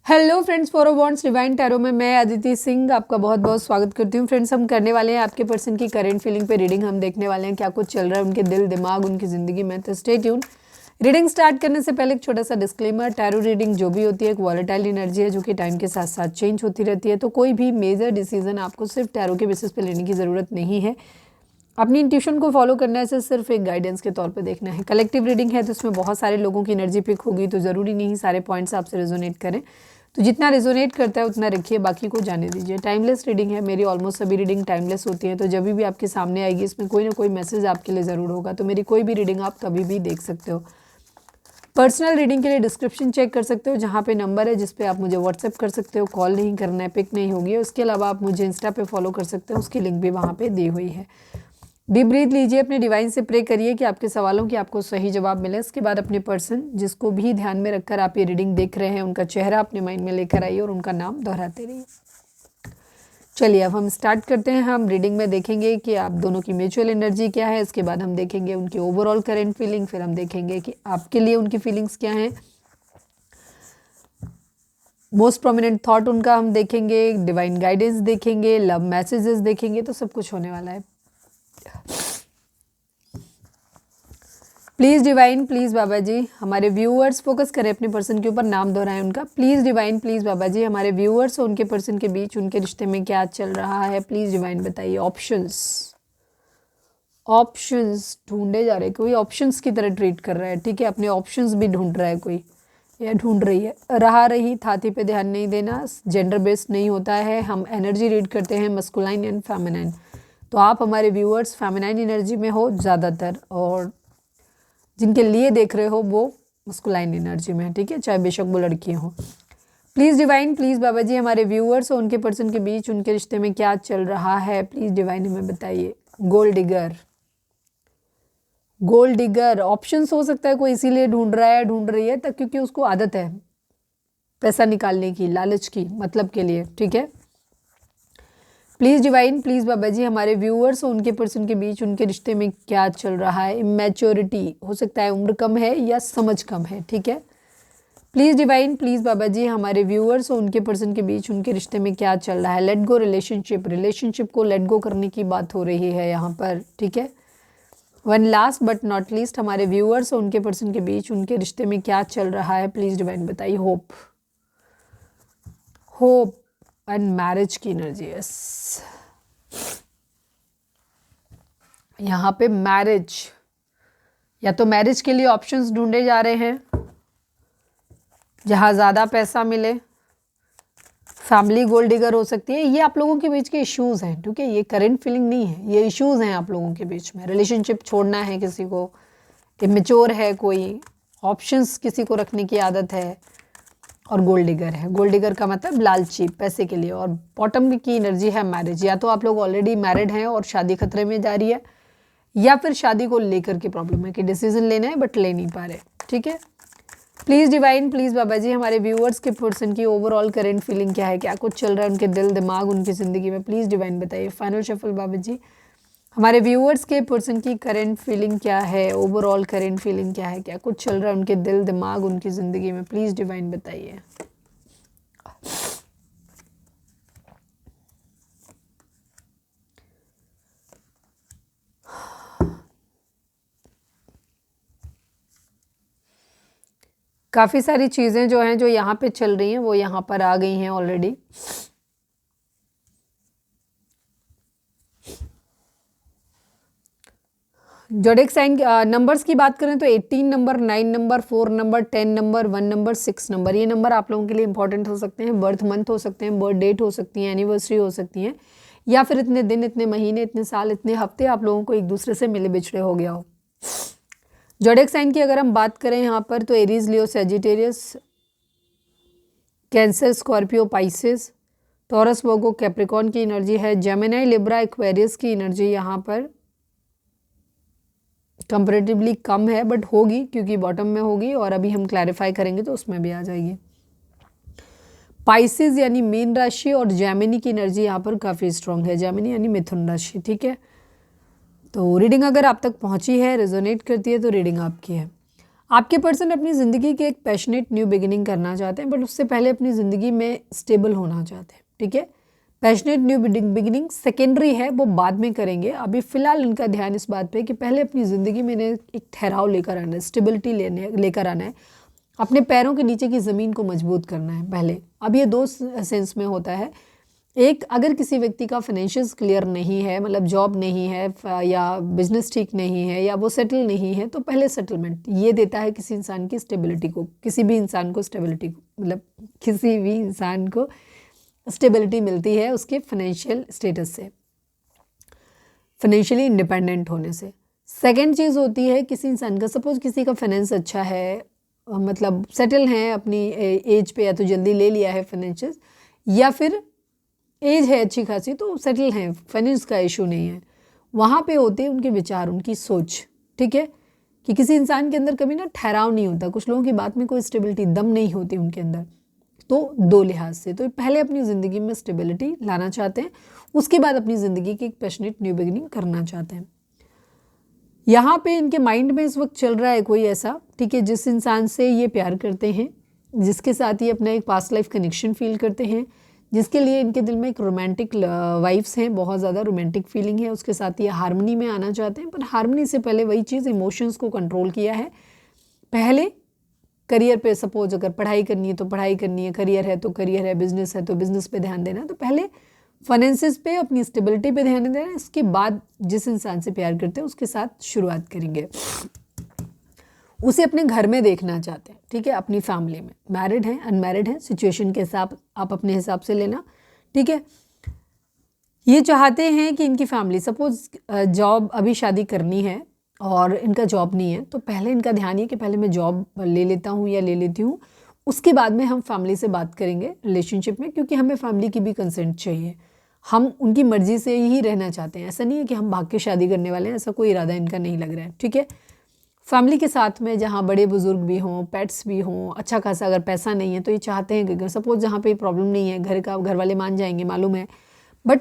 Hello friends, for wants divine tarot में मैं अदिति सिंह आपका बहुत बहुत स्वागत करती हूँ। फ्रेंड्स, हम करने वाले हैं आपके पर्सन की करंट फीलिंग पे रीडिंग। हम देखने वाले हैं क्या कुछ चल रहा है उनके दिल दिमाग उनकी ज़िंदगी में। तो स्टे ट्यून। रीडिंग स्टार्ट करने से पहले एक छोटा सा डिस्क्लेमर, टैरो रीडिंग जो भी होती है एक वॉलेटाइल एनर्जी है जो कि टाइम के साथ साथ चेंज होती रहती है। तो कोई भी मेजर डिसीजन आपको सिर्फ टैरो के बेसिस पे लेने की ज़रूरत नहीं है। अपनी इंट्यूशन को फॉलो करना है, सिर्फ एक गाइडेंस के तौर पे देखना है। कलेक्टिव रीडिंग है तो उसमें बहुत सारे लोगों की एनर्जी पिक होगी, तो ज़रूरी नहीं सारे पॉइंट्स आपसे रेजोनेट करें। तो जितना रेजोनेट करता है उतना रखिए, बाकी को जाने दीजिए। टाइमलेस रीडिंग है, मेरी ऑलमोस्ट सभी रीडिंग टाइमलेस होती है। तो जब भी आपके सामने आएगी इसमें कोई ना कोई मैसेज आपके लिए ज़रूर होगा। तो मेरी कोई भी रीडिंग आप कभी भी देख सकते हो। पर्सनल रीडिंग के लिए डिस्क्रिप्शन चेक कर सकते हो, जहाँ पे नंबर है जिस पे आप मुझे व्हाट्सएप कर सकते हो। कॉल नहीं करना है, पिक नहीं होगी। उसके अलावा आप मुझे इंस्टा पे फॉलो कर सकते हो, उसकी लिंक भी वहाँ पे दी हुई है। डीप ब्रीथ लीजिए, अपने डिवाइन से प्रे करिए कि आपके सवालों की आपको सही जवाब मिले। इसके बाद अपने पर्सन जिसको भी ध्यान में रखकर आप ये रीडिंग देख रहे हैं उनका चेहरा अपने माइंड में लेकर आइए और उनका नाम दोहराते रहिए। चलिए अब हम स्टार्ट करते हैं। हम रीडिंग में देखेंगे कि आप दोनों की म्यूचुअल एनर्जी क्या है। इसके बाद हम देखेंगे उनकी ओवरऑल करेंट फीलिंग। फिर हम देखेंगे कि आपके लिए उनकी फीलिंग्स क्या हैं। मोस्ट प्रोमिनेंट थॉट उनका हम देखेंगे, डिवाइन गाइडेंस देखेंगे, लव मैसेजेस देखेंगे। तो सब कुछ होने वाला है। प्लीज़ डिवाइन, प्लीज़ बाबा जी हमारे व्यूअर्स फोकस करें अपने पर्सन के ऊपर, नाम दोहराएं उनका। प्लीज़ डिवाइन, प्लीज़ बाबा जी हमारे व्यूअर्स और उनके पर्सन के बीच उनके रिश्ते में क्या चल रहा है। प्लीज़ डिवाइन बताइए। ऑप्शंस ऑप्शंस ढूंढे जा रहे, कोई ऑप्शंस की तरह ट्रीट कर रहा है। ठीक है, अपने ऑप्शंस भी ढूंढ रहा है कोई, या ढूंढ रही है। रहा रही थाती पे ध्यान नहीं देना, जेंडर बेस्ड नहीं होता है। हम एनर्जी रीड करते हैं मस्कुलाइन एंड फेमिनाइन। तो आप हमारे व्यूअर्स फेमिनाइन एनर्जी में हो ज़्यादातर, और जिनके लिए देख रहे हो वो मस्कुलाइन एनर्जी में है। ठीक है, चाहे बेशक वो लड़कियाँ हों। प्लीज़ डिवाइन, प्लीज़ बाबा जी हमारे व्यूअर्स और उनके पर्सन के बीच उनके रिश्ते में क्या चल रहा है। प्लीज़ डिवाइन हमें बताइए। Gold digger, gold digger options हो सकता है कोई इसीलिए ढूंढ रहा है, ढूंढ रही है, तब क्योंकि उसको आदत है पैसा निकालने की, लालच की, मतलब के लिए। ठीक है, प्लीज़ डिवाइन, प्लीज़ बाबा जी हमारे व्यूअर्स और उनके पर्सन के बीच उनके रिश्ते में क्या चल रहा है। इमेच्योरिटी हो सकता है, उम्र कम है या समझ कम है। ठीक है, प्लीज़ डिवाइन, प्लीज़ बाबा जी हमारे व्यूअर्स और उनके पर्सन के बीच उनके रिश्ते में क्या चल रहा है। लेट गो रिलेशनशिप, रिलेशनशिप को लेट गो करने की बात हो रही है यहाँ पर। ठीक है, one last but not least हमारे व्यूअर्स और उनके पर्सन के बीच उनके रिश्ते में क्या चल रहा है। प्लीज़ डिवाइन बताइए। होप, होप एंड मैरिज की एनर्जी। यस, यहाँ पे मैरिज, या तो मैरिज के लिए ऑप्शंस ढूंढे जा रहे हैं जहाँ ज़्यादा पैसा मिले। फैमिली गोल्ड डिगर हो सकती है। ये आप लोगों के बीच के इश्यूज़ हैं, ठीक है, ये करंट फीलिंग नहीं है, ये इश्यूज़ हैं आप लोगों के बीच में। रिलेशनशिप छोड़ना है किसी को, इमेच्योर है कोई, ऑप्शंस किसी को रखने की आदत है, और गोल्ड डिगर है। गोल्ड डिगर का मतलब लालची, पैसे के लिए। और बॉटम की एनर्जी है मैरिज। या तो आप लोग ऑलरेडी मैरिड हैं और शादी खतरे में जा रही है, या फिर शादी को लेकर के प्रॉब्लम है कि डिसीजन लेना है बट ले नहीं पा रहे। ठीक है, प्लीज़ डिवाइन, प्लीज़ बाबा जी हमारे व्यूअर्स के पर्सन की ओवरऑल करंट फीलिंग क्या है, क्या कुछ चल रहा है उनके दिल दिमाग उनकी ज़िंदगी में। प्लीज़ डिवाइन बताइए। फाइनल शफल बाबा जी हमारे व्यूअर्स के पर्सन की करंट फीलिंग क्या है, ओवरऑल करंट फीलिंग क्या है, क्या कुछ चल रहा है उनके दिल दिमाग उनकी ज़िंदगी में। प्लीज़ डिवाइन बताइए। काफ़ी सारी चीज़ें जो हैं जो यहाँ पे चल रही हैं वो यहाँ पर आ गई हैं ऑलरेडी। जोडिक साइन नंबर्स की बात करें तो 18 number, 9 number, 4 number, 10 number, 1 number, 6 number, ये नंबर आप लोगों के लिए इंपॉर्टेंट हो सकते हैं। बर्थ मंथ हो सकते हैं, बर्थ डेट हो सकती है, एनिवर्सरी हो सकती है, या फिर इतने दिन, इतने महीने, इतने साल, इतने हफ्ते आप लोगों को एक दूसरे से मिले बिछड़े हो गया हो। जोडिक साइन की अगर हम बात करें यहाँ पर तो Aries, Leo, Sagittarius, Cancer, Scorpio, Pisces, Taurus, Virgo, Capricorn की एनर्जी है। जेमिनी, लिब्रा, एक्वेरियस की एनर्जी यहाँ पर कंपैरेटिवली कम है, बट होगी क्योंकि बॉटम में होगी, और अभी हम क्लैरिफाई करेंगे तो उसमें भी आ जाएगी। पाइसेस यानी मीन राशि और जेमिनी की एनर्जी यहाँ पर काफ़ी स्ट्रांग है। जेमिनी यानी मिथुन राशि। ठीक है, तो रीडिंग अगर आप तक पहुँची है, रेजोनेट करती है, तो रीडिंग आपकी है। आपके पर्सन अपनी ज़िंदगी की एक पैशनेट न्यू बिगिनिंग करना चाहते हैं, बट उससे पहले अपनी ज़िंदगी में स्टेबल होना चाहते हैं। ठीक है, पैशनेट न्यू बिगिनिंग सेकेंडरी है, वो बाद में करेंगे। अभी फ़िलहाल इनका ध्यान इस बात पे कि पहले अपनी ज़िंदगी में इन्हें एक ठहराव लेकर आना है, स्टेबिलिटी लेकर आना है, अपने पैरों के नीचे की ज़मीन को मजबूत करना है पहले। अब ये दो सेंस में होता है। एक, अगर किसी व्यक्ति का फाइनेंशियल्स क्लियर नहीं है, मतलब जॉब नहीं है या बिजनेस ठीक नहीं है या वो सेटल नहीं है, तो पहले सेटलमेंट ये देता है किसी इंसान की स्टेबिलिटी को, किसी भी इंसान को स्टेबिलिटी को, मतलब किसी भी इंसान को स्टेबिलिटी मिलती है उसके फाइनेंशियल स्टेटस से, फाइनेंशियली इंडिपेंडेंट होने से। सेकेंड चीज़ होती है किसी इंसान का, सपोज किसी का फाइनेंस अच्छा है, मतलब सेटल हैं अपनी एज पे, या तो जल्दी ले लिया है फाइनेंशियल्स, या फिर एज है अच्छी खासी तो सेटल हैं, फाइनेंस का इशू नहीं है। वहाँ पे होते हैं उनके विचार, उनकी सोच। ठीक है, कि किसी इंसान के अंदर कभी ना ठहराव नहीं होता, कुछ लोगों की बात में कोई स्टेबिलिटी, दम नहीं होती उनके अंदर। तो दो लिहाज से, तो पहले अपनी ज़िंदगी में स्टेबिलिटी लाना चाहते हैं, उसके बाद अपनी ज़िंदगी की एक पैशनेट न्यू बिगिनिंग करना चाहते हैं। यहाँ पे इनके माइंड में इस वक्त चल रहा है कोई ऐसा, ठीक है, जिस इंसान से ये प्यार करते हैं, जिसके साथ ये अपना एक पास्ट लाइफ कनेक्शन फील करते हैं, जिसके लिए इनके दिल में एक रोमांटिक वाइब्स हैं, बहुत ज़्यादा रोमांटिक फीलिंग है, उसके साथ ये हारमोनी में आना चाहते हैं। पर हारमोनी से पहले वही चीज़, इमोशंस को कंट्रोल किया है। पहले करियर पे, सपोज अगर पढ़ाई करनी है तो पढ़ाई करनी है, करियर है तो करियर है, बिजनेस है तो बिजनेस पे ध्यान देना। तो पहले फाइनेंसिस पे, अपनी स्टेबिलिटी पे ध्यान देना, इसके बाद जिस इंसान से प्यार करते हैं उसके साथ शुरुआत करेंगे। उसे अपने घर में देखना चाहते हैं, ठीक है, अपनी फैमिली में, मैरिड हैं अनमैरिड हैं, सिचुएशन के हिसाब आप अपने हिसाब से लेना। ठीक है, ये चाहते हैं कि इनकी फैमिली, सपोज जॉब, अभी शादी करनी है और इनका जॉब नहीं है, तो पहले इनका ध्यान ये कि पहले मैं जॉब ले लेता हूँ या ले लेती हूँ, उसके बाद में हम फैमिली से बात करेंगे रिलेशनशिप में, क्योंकि हमें फैमिली की भी कंसेंट चाहिए। हम उनकी मर्जी से ही रहना चाहते हैं, ऐसा नहीं है कि हम भाग के शादी करने वाले हैं, ऐसा कोई इरादा इनका नहीं लग रहा है। ठीक है, फैमिली के साथ में जहाँ बड़े बुजुर्ग भी हों, पेट्स भी हों, अच्छा खासा, अगर पैसा नहीं है तो ये चाहते हैं कि सपोज जहाँ पे प्रॉब्लम नहीं है, घर वाले मान जाएंगे मालूम है, बट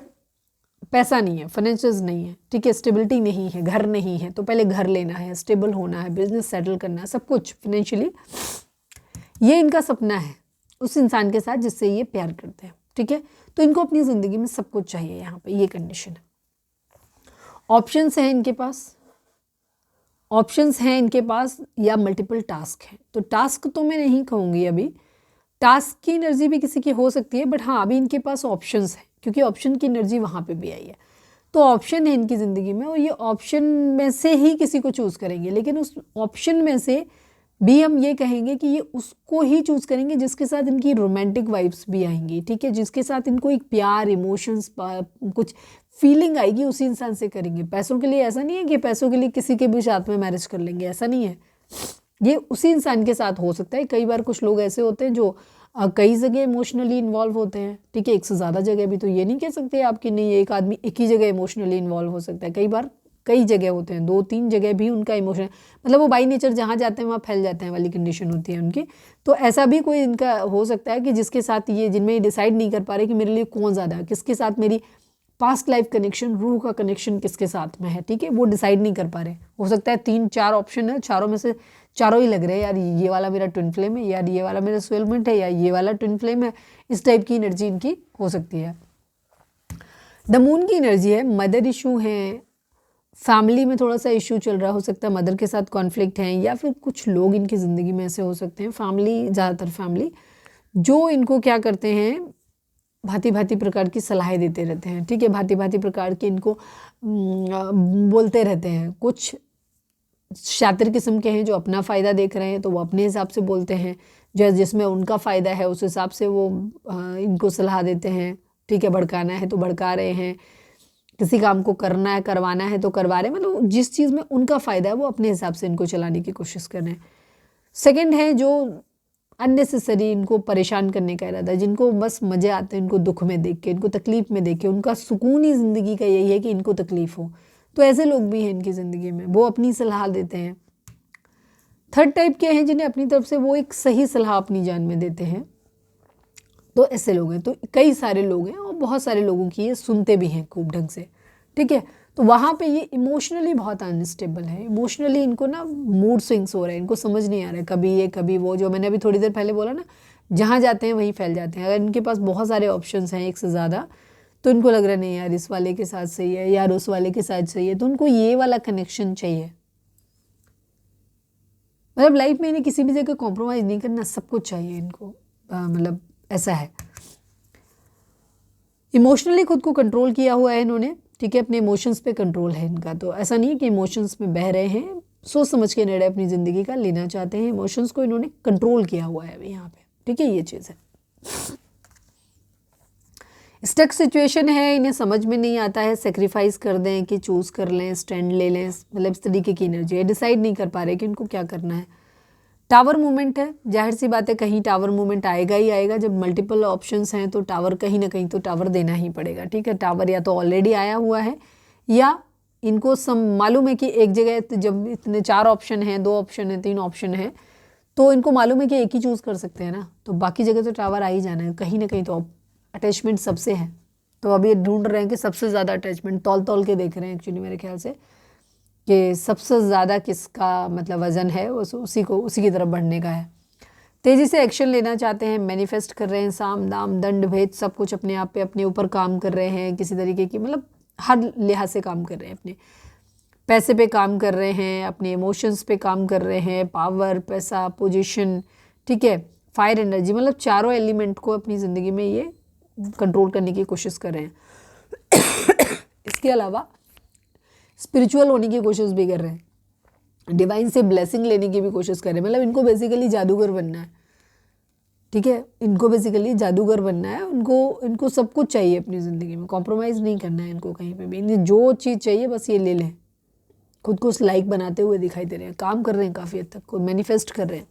पैसा नहीं है, फाइनेंशियल्स नहीं है, ठीक है, स्टेबिलिटी नहीं है, घर नहीं है, तो पहले घर लेना है, स्टेबल होना है, बिजनेस सेटल करना है, सब कुछ फाइनेंशियली, ये इनका सपना है उस इंसान के साथ जिससे ये प्यार करते हैं। ठीक है, तो इनको अपनी ज़िंदगी में सब कुछ चाहिए, यहाँ पे ये कंडीशन है। ऑप्शंस हैं इनके पास, ऑप्शंस हैं इनके पास, या मल्टीपल टास्क हैं। तो टास्क तो मैं नहीं कहूँगी, अभी टास्क की एनर्जी भी किसी की हो सकती है, बट हाँ अभी इनके पास ऑप्शंस हैं, क्योंकि ऑप्शन की एनर्जी वहाँ पे भी आई है। तो ऑप्शन है इनकी ज़िंदगी में, और ये ऑप्शन में से ही किसी को चूज़ करेंगे, लेकिन उस ऑप्शन में से भी हम ये कहेंगे कि ये उसको ही चूज़ करेंगे जिसके साथ इनकी रोमांटिक वाइब्स भी आएंगी। ठीक है, जिसके साथ इनको एक प्यार, इमोशंस, कुछ फीलिंग आएगी, उसी इंसान से करेंगे। पैसों के लिए ऐसा नहीं है कि पैसों के लिए किसी के भी साथ में मैरिज कर लेंगे, ऐसा नहीं है। ये उसी इंसान के साथ हो सकता है। कई बार कुछ लोग ऐसे होते हैं जो कई जगह इमोशनली इन्वॉल्व होते हैं। ठीक है, एक से ज़्यादा जगह भी, तो ये नहीं कह सकते आप कि नहीं एक आदमी एक ही जगह इमोशनली इन्वॉल्व हो सकता है। कई बार कई जगह होते हैं, 2-3 जगह भी उनका इमोशन, मतलब वो बाई नेचर जहाँ जाते हैं वहाँ फैल जाते हैं वाली कंडीशन होती है उनकी। तो ऐसा भी कोई इनका हो सकता है कि जिसके साथ ये, जिनमें ये डिसाइड नहीं कर पा रहे कि मेरे लिए कौन ज़्यादा है, किसके साथ मेरी पास्ट लाइफ कनेक्शन, रूह का कनेक्शन किसके साथ में है। ठीक है, वो डिसाइड नहीं कर पा रहे। हो सकता है 3-4 ऑप्शन है, चारों में से चारों ही लग रहे हैं, यार ये वाला मेरा ट्विन फ्लेम है, यार ये वाला मेरा सोलमेंट है, या ये वाला ट्विन फ्लेम है। इस टाइप की एनर्जी इनकी हो सकती है। द मून की एनर्जी है, मदर इशू है, फैमिली में थोड़ा सा इशू चल रहा हो सकता है, मदर के साथ कॉन्फ्लिक्ट हैं, या फिर कुछ लोग इनकी ज़िंदगी में ऐसे हो सकते हैं, फैमिली, ज़्यादातर फैमिली, जो इनको क्या करते हैं, भांति भांति प्रकार की सलाहें देते रहते हैं। ठीक है, भांति भांति प्रकार के इनको बोलते रहते हैं। कुछ शातिर किस्म के हैं जो अपना फ़ायदा देख रहे हैं तो वो अपने हिसाब से बोलते हैं, जो जिसमें उनका फ़ायदा है उस हिसाब से वो इनको सलाह देते हैं। ठीक है, भड़काना है तो भड़का रहे हैं, किसी काम को करना है, करवाना है तो करवा रहे हैं, मतलब जिस चीज़ में उनका फ़ायदा है वो अपने हिसाब से इनको चलाने की कोशिश कर रहे हैं। सेकेंड है जो अननेसेसरी इनको परेशान करने का इरादा है, जिनको बस मज़े आते हैं इनको दुख में देख के, इनको तकलीफ़ में देख के, उनका सुकून ही ज़िंदगी का यही है कि इनको तकलीफ़ हो। तो ऐसे लोग भी हैं इनकी ज़िंदगी में, वो अपनी सलाह देते हैं। थर्ड टाइप के हैं जिन्हें अपनी तरफ से वो एक सही सलाह अपनी जान में देते हैं, तो ऐसे लोग हैं। तो कई सारे लोग हैं और बहुत सारे लोगों की ये सुनते भी हैं खूब ढंग से। ठीक है, तो वहाँ पे ये इमोशनली बहुत अनस्टेबल है। इमोशनली इनको ना मूड स्विंग्स हो रहे हैं, इनको समझ नहीं आ रहा है, कभी ये कभी वो, जो मैंने अभी थोड़ी देर पहले बोला ना, जहाँ जाते हैं वहीं फैल जाते हैं। अगर इनके पास बहुत सारे ऑप्शंस हैं, एक से ज़्यादा, तो इनको लग रहा है नहीं यार इस वाले के साथ सही है, यार उस वाले के साथ सही है, तो उनको ये वाला कनेक्शन चाहिए। मतलब लाइफ में इन्हें किसी भी जगह कॉम्प्रोमाइज़ नहीं करना, सब कुछ चाहिए इनको। मतलब ऐसा है, इमोशनली खुद को कंट्रोल किया हुआ है इन्होंने, ठीक है, अपने इमोशंस पे कंट्रोल है इनका। तो ऐसा नहीं है कि इमोशंस में बह रहे हैं, सोच समझ के निर्णय अपनी ज़िंदगी का लेना चाहते हैं। इमोशंस को इन्होंने कंट्रोल किया हुआ है अभी यहाँ पे, ठीक है, ये चीज़ है। स्टक सिचुएशन है, इन्हें समझ में नहीं आता है सेक्रीफाइस कर दें कि चूज़ कर लें, स्टैंड ले लें, मतलब इस तरीके की एनर्जी है। डिसाइड नहीं कर पा रहे कि इनको क्या करना है। टावर मूवमेंट है, जाहिर सी बात है कहीं टावर मूवमेंट आएगा ही आएगा। जब मल्टीपल ऑप्शंस हैं तो टावर कहीं ना कहीं तो टावर देना ही पड़ेगा, ठीक है। टावर या तो ऑलरेडी आया हुआ है, या इनको मालूम है कि एक जगह जब इतने 4 ऑप्शन हैं, 2 ऑप्शन है, 3 ऑप्शन है, तो इनको मालूम है कि एक ही चूज़ कर सकते हैं ना, तो बाकी जगह तो टावर आ ही जाना है कहीं ना कहीं। तो अटैचमेंट सबसे है, तो अभी ये ढूंढ रहे हैं कि सबसे ज़्यादा अटैचमेंट, तौल तौल के देख रहे हैं एक्चुअली मेरे ख्याल से, कि सबसे ज़्यादा किसका मतलब वज़न है, उसी की तरफ बढ़ने का है। तेज़ी से एक्शन लेना चाहते हैं, मैनिफेस्ट कर रहे हैं, साम दाम दंड भेद सब कुछ अपने आप पे अपने ऊपर काम कर रहे हैं किसी तरीके की, मतलब हर लिहाज से काम कर रहे हैं। अपने पैसे पे काम कर रहे हैं, अपने इमोशंस पे काम कर रहे हैं, पावर, पैसा, पोजीशन, ठीक है, फायर एनर्जी, मतलब चारों एलिमेंट को अपनी ज़िंदगी में ये कंट्रोल करने की कोशिश कर रहे हैं। इसके अलावा स्पिरिचुअल होने की कोशिश भी कर रहे हैं, डिवाइन से ब्लेसिंग लेने की भी कोशिश कर रहे हैं। मतलब इनको बेसिकली जादूगर बनना है, ठीक है, इनको बेसिकली जादूगर बनना है। इनको सब कुछ चाहिए अपनी ज़िंदगी में, कॉम्प्रोमाइज़ नहीं करना है इनको कहीं पे भी। इन्हें जो चीज़ चाहिए बस ये ले लें। खुद को लाइक बनाते हुए दिखाई दे रहे हैं, काम कर रहे हैं काफ़ी हद तक, खुद मैनिफेस्ट कर रहे हैं।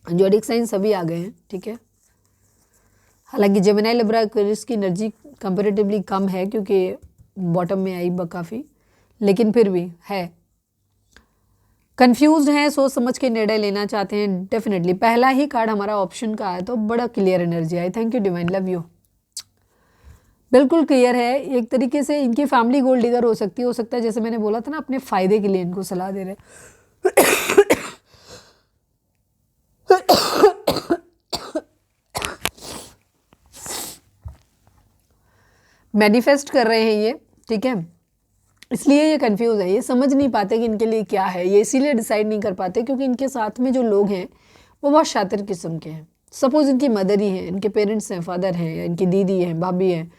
ज़ोडिक साइन सभी आ गए हैं, ठीक है। हालांकि जेमिनी, लिब्रा, एक्वेरियस की एनर्जी कंपैरेटिवली कम है क्योंकि बॉटम में आई काफ़ी, लेकिन फिर भी है। कंफ्यूज्ड हैं, सोच समझ के निर्णय लेना चाहते हैं डेफिनेटली। पहला ही कार्ड हमारा ऑप्शन का है तो बड़ा clear energy I. Thank you divine, love you. बिल्कुल क्लियर है। एक तरीके से इनकी फैमिली गोल्ड डिगर हो सकता है जैसे मैंने बोला था ना, अपने फ़ायदे के लिए इनको सलाह दे रहे हैं। मैनिफेस्ट कर रहे हैं ये, ठीक है, इसलिए ये कंफ्यूज है, ये समझ नहीं पाते कि इनके लिए क्या है। ये इसीलिए डिसाइड नहीं कर पाते क्योंकि इनके साथ में जो लोग हैं वो बहुत शातिर किस्म के हैं। सपोज़ इनकी मदर ही हैं, इनके पेरेंट्स हैं, फादर हैं, या इनकी दीदी हैं, भाभी हैं,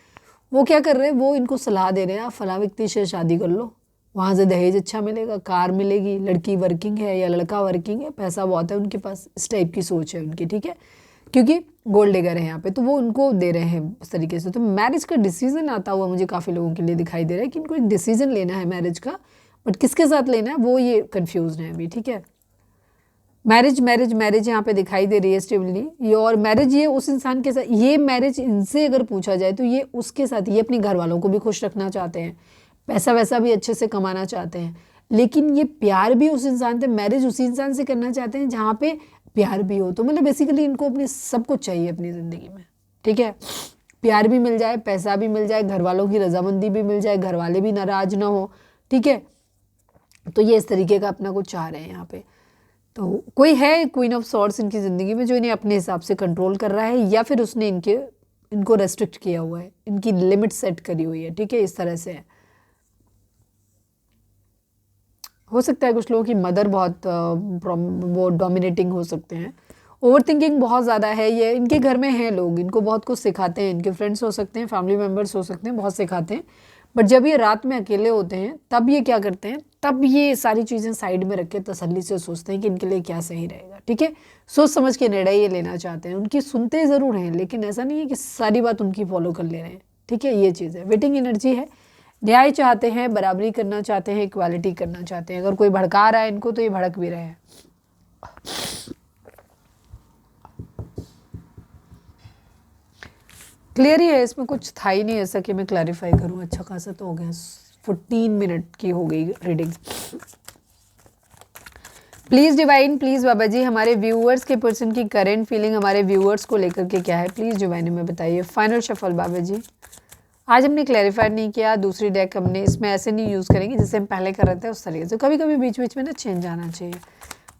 वो क्या कर रहे हैं, वो इनको सलाह दे रहे हैं आप फलां व्यक्ति से शादी कर लो, वहाँ से दहेज अच्छा मिलेगा, कार मिलेगी, लड़की वर्किंग है या लड़का वर्किंग है, पैसा बहुत है उनके पास, इस टाइप की सोच है उनकी, ठीक है, क्योंकि गोल्ड डिगर है यहाँ पे, तो वो उनको दे रहे हैं इस तरीके से। तो मैरिज का डिसीजन आता हुआ मुझे काफ़ी लोगों के लिए दिखाई दे रहा है कि इनको एक डिसीजन लेना है मैरिज का, बट किसके साथ लेना है वो ये कंफ्यूज है अभी, ठीक है। मैरिज यहाँ पे दिखाई दे रही है स्टेबली, ये और मैरिज ये उस इंसान के साथ, ये मैरिज इनसे अगर पूछा जाए तो ये उसके साथ, ये अपने घर वालों को भी खुश रखना चाहते हैं, पैसा वैसा भी अच्छे से कमाना चाहते हैं, लेकिन ये प्यार भी उस इंसान से, मैरिज उसी इंसान से करना चाहते हैं जहाँ पे प्यार भी हो। तो मतलब बेसिकली इनको अपने सब कुछ चाहिए अपनी ज़िंदगी में, ठीक है, प्यार भी मिल जाए, पैसा भी मिल जाए, घर वालों की रजामंदी भी मिल जाए, घर वाले भी नाराज ना हो, ठीक है। तो ये इस तरीके का अपना कुछ चाह रहे हैं यहाँ पे। तो कोई है क्वीन ऑफ सॉर्ड्स इनकी ज़िंदगी में जो इन्हें अपने हिसाब से कंट्रोल कर रहा है, या फिर उसने इनको रेस्ट्रिक्ट किया हुआ है, इनकी लिमिट सेट करी हुई है, ठीक है, इस तरह से है। हो सकता है कुछ लोगों की मदर बहुत वो डोमिनेटिंग हो सकते हैं, ओवर थिंकिंग बहुत ज़्यादा है। ये इनके घर में हैं लोग, इनको बहुत कुछ सिखाते हैं, इनके फ्रेंड्स हो सकते हैं, फैमिली मेम्बर्स हो सकते हैं, बहुत सिखाते हैं, बट जब ये रात में अकेले होते हैं तब ये क्या करते हैं, तब ये सारी चीज़ें साइड में रख के तसल्ली से सोचते हैं कि इनके लिए क्या सही रहेगा, ठीक है, सोच समझ के निर्णय ये लेना चाहते हैं। उनकी सुनते ज़रूर हैं लेकिन ऐसा नहीं है कि सारी बात उनकी फॉलो कर ले रहे हैं, ठीक है, ये चीज़ है। वेटिंग एनर्जी है, न्याय चाहते हैं, बराबरी करना चाहते हैं, इक्वालिटी करना चाहते हैं। अगर कोई भड़का रहा है इनको तो ये भड़क भी रहे हैं। क्लियर ही है, इसमें कुछ था ही नहीं ऐसा कि मैं क्लैरिफाई करूं। अच्छा खासा तो हो गया, 14 मिनट की हो गई रीडिंग। प्लीज़ डिवाइन, प्लीज़ बाबा जी, हमारे व्यूअर्स के पर्सन की करेंट फीलिंग हमारे व्यूअर्स को लेकर के क्या है, प्लीज़ डिवाइन में बताइए। फाइनल शफल बाबा जी, आज हमने क्लैरिफाई नहीं किया, दूसरी डेक हमने इसमें ऐसे नहीं यूज़ करेंगे जैसे हम पहले कर रहे थे उस तरीके से। कभी कभी बीच बीच में ना चेंज आना चाहिए।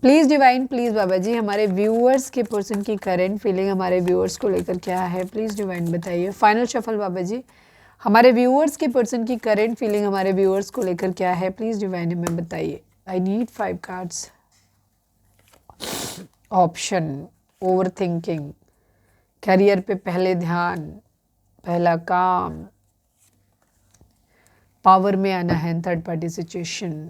प्लीज़ डिवाइन, प्लीज़ बाबा जी, हमारे व्यूअर्स के पर्सन की करेंट फीलिंग हमारे व्यूअर्स को लेकर क्या है, प्लीज़ डिवाइन बताइए। फाइनल शफल बाबा जी, हमारे व्यूअर्स के पर्सन की करेंट फीलिंग हमारे व्यूअर्स को लेकर क्या है, प्लीज़ डिवाइन हमें बताइए। I need 5 cards. Option, overthinking, career पे पहले ध्यान, पहला काम, पावर में आना है, third party situation,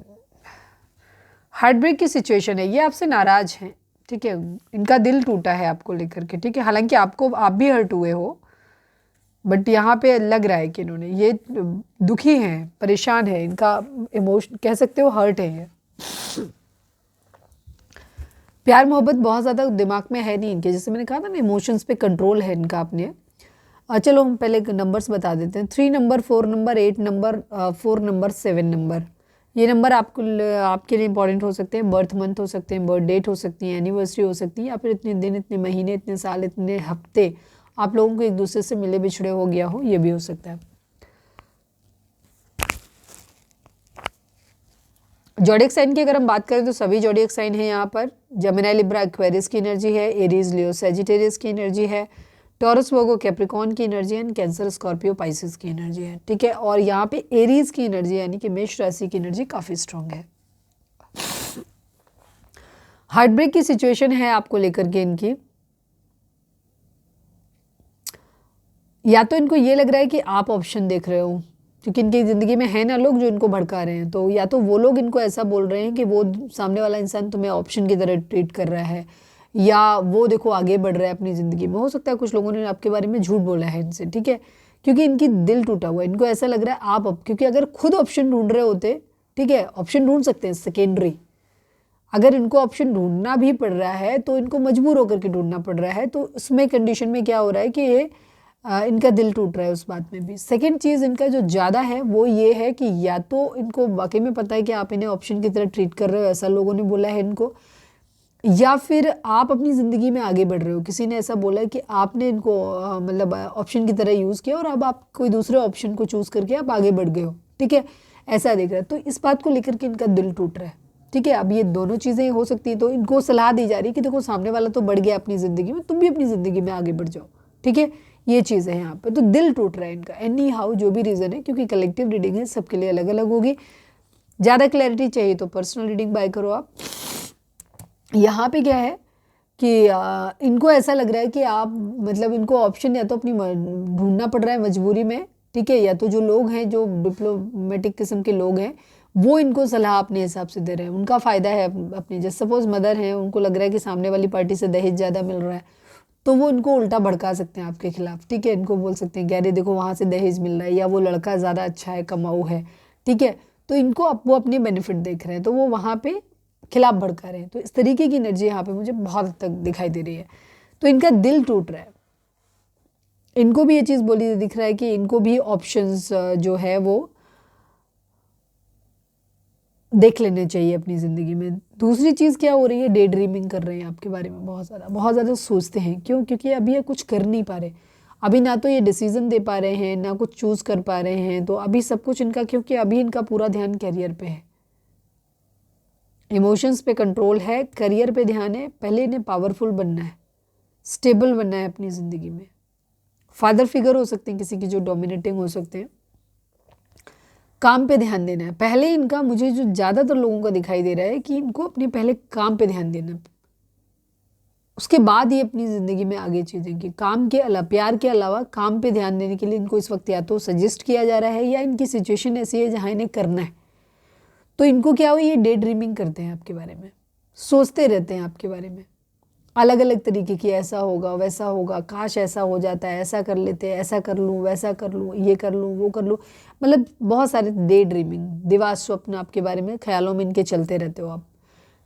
heartbreak की सिचुएशन है। ये आपसे नाराज हैं, ठीक है, इनका दिल टूटा है आपको लेकर के, ठीक है। हालांकि आप भी हर्ट हुए हो, बट यहाँ पे लग रहा है कि इन्होंने ये दुखी हैं, परेशान है, इनका इमोशन कह सकते हो हर्ट है। ये प्यार मोहब्बत बहुत ज़्यादा दिमाग में है नहीं इनके, जैसे मैंने कहा था ना, इमोशंस पे कंट्रोल है इनका अपने। चलो हम पहले नंबर्स बता देते हैं। 3 number, 4 number, 8 number, 4 number, 7 number. ये नंबर आपके लिए इंपॉर्टेंट हो सकते हैं। बर्थ मंथ हो सकते हैं, बर्थ डेट हो सकती है, एनिवर्सरी हो सकती है, या फिर इतने दिन, इतने महीने, इतने साल, इतने हफ्ते आप लोगों को एक दूसरे से मिले बिछड़े हो गया हो, ये भी हो सकता है। जोडिक साइन की अगर हम बात करें तो सभी जोडिक साइन है यहाँ पर। जेमिनी, लिब्रा, एक्वेरियस की एनर्जी है, एरीज, लियो, सैजिटेरियस की एनर्जी है, टॉरस, वर्गो, कैप्रिकॉर्न की एनर्जी है, कैंसर, स्कॉर्पियो, पाइसेस की एनर्जी है, ठीक है। और यहाँ पे एरीज की एनर्जी यानी कि मेष राशि की एनर्जी काफी स्ट्रांग है। हार्ट ब्रेक की सिचुएशन है आपको लेकर के इनकी। या तो इनको ये लग रहा है कि आप ऑप्शन देख रहे हो, क्योंकि इनकी ज़िंदगी में है ना लोग जो इनको भड़का रहे हैं, तो या तो वो लोग इनको ऐसा बोल रहे हैं कि वो सामने वाला इंसान तुम्हें ऑप्शन की तरह ट्रीट कर रहा है, या वो देखो आगे बढ़ रहा है अपनी ज़िंदगी में। हो सकता है कुछ लोगों ने आपके बारे में झूठ बोला है इनसे, ठीक है, क्योंकि इनकी दिल टूटा हुआ है। इनको ऐसा लग रहा है आप क्योंकि अगर खुद ऑप्शन ढूंढ रहे होते, ठीक है, ऑप्शन ढूंढ सकते हैं सेकेंडरी, अगर इनको ऑप्शन ढूंढना भी पड़ रहा है तो इनको मजबूर होकर के ढूंढना पड़ रहा है। तो उसमें कंडीशन में क्या हो रहा है कि ये इनका दिल टूट रहा है उस बात में भी। सेकंड चीज़ इनका जो ज़्यादा है वो ये है कि या तो इनको वाकई में पता है कि आप इन्हें ऑप्शन की तरह ट्रीट कर रहे हो, ऐसा लोगों ने बोला है इनको, या फिर आप अपनी ज़िंदगी में आगे बढ़ रहे हो, किसी ने ऐसा बोला है कि आपने इनको मतलब ऑप्शन की तरह यूज़ किया और अब आप कोई दूसरे ऑप्शन को चूज़ करके आप आगे बढ़ गए हो, ठीक है, ऐसा दिख रहा है। तो इस बात को लेकर के इनका दिल टूट रहा है, ठीक है। अब ये दोनों चीज़ें हो सकती है, तो इनको सलाह दी जा रही है कि देखो सामने वाला तो बढ़ गया अपनी ज़िंदगी में, तुम भी अपनी ज़िंदगी में आगे बढ़ जाओ, ठीक है, ये चीज़ है यहाँ पे। तो दिल टूट रहा है इनका, एनी हाउ जो भी रीज़न है, क्योंकि कलेक्टिव रीडिंग है, सबके लिए अलग अलग होगी। ज़्यादा क्लैरिटी चाहिए तो पर्सनल रीडिंग बाय करो आप। यहाँ पे क्या है कि इनको ऐसा लग रहा है कि आप मतलब इनको ऑप्शन या तो अपनी ढूंढना पड़ रहा है मजबूरी में, ठीक है, या तो जो लोग हैं जो डिप्लोमेटिक किस्म के लोग हैं वो इनको सलाह अपने हिसाब से दे रहे हैं, उनका फ़ायदा है अपने। जैसे सपोज मदर हैं, उनको लग रहा है कि सामने वाली पार्टी से दहेज ज़्यादा मिल रहा है, तो वो इनको उल्टा भड़का सकते हैं आपके खिलाफ, ठीक है। इनको बोल सकते हैं कि अरे देखो वहाँ से दहेज मिल रहा है, या वो लड़का ज़्यादा अच्छा है, कमाऊ है, ठीक है, तो इनको वो अपने बेनिफिट देख रहे हैं, तो वो वहाँ पे खिलाफ भड़का रहे हैं। तो इस तरीके की एनर्जी यहाँ पे मुझे बहुत हद तक दिखाई दे रही है। तो इनका दिल टूट रहा है, इनको भी ये चीज़ बोली दिख रहा है कि इनको भी ऑप्शंस जो है वो देख लेने चाहिए अपनी ज़िंदगी में। दूसरी चीज़ क्या हो रही है, डे ड्रीमिंग कर रहे हैं आपके बारे में, बहुत ज़्यादा सोचते हैं। क्यों? क्योंकि अभी ये कुछ कर नहीं पा रहे, अभी ना तो ये डिसीज़न दे पा रहे हैं, ना कुछ चूज़ कर पा रहे हैं। तो अभी सब कुछ इनका, क्योंकि अभी इनका पूरा ध्यान करियर पे है, इमोशंस पे कंट्रोल है, करियर पे ध्यान है। पहले इन्हें पावरफुल बनना है, स्टेबल बनना है अपनी ज़िंदगी में। फादर फिगर हो सकते हैं किसी की जो डोमिनेटिंग हो सकते हैं। काम पे ध्यान देना है पहले इनका, मुझे जो ज़्यादातर लोगों का दिखाई दे रहा है कि इनको अपने पहले काम पे ध्यान देना है, उसके बाद ही अपनी ज़िंदगी में आगे चीज़ें की। काम के अलावा, प्यार के अलावा काम पे ध्यान देने के लिए इनको इस वक्त या तो सजेस्ट किया जा रहा है, या इनकी सिचुएशन ऐसी है जहाँ इन्हें करना है। तो इनको क्या हो, ये डे ड्रीमिंग करते हैं आपके बारे में, सोचते रहते हैं आपके बारे में अलग अलग तरीके की, ऐसा होगा वैसा होगा, काश ऐसा हो जाता है, ऐसा कर लेते, ऐसा कर लूँ, वैसा कर लूँ, ये कर लूँ, वो कर लूँ, मतलब बहुत सारे डे ड्रीमिंग, दिवा स्वप्न आपके बारे में ख्यालों में इनके चलते रहते हो आप,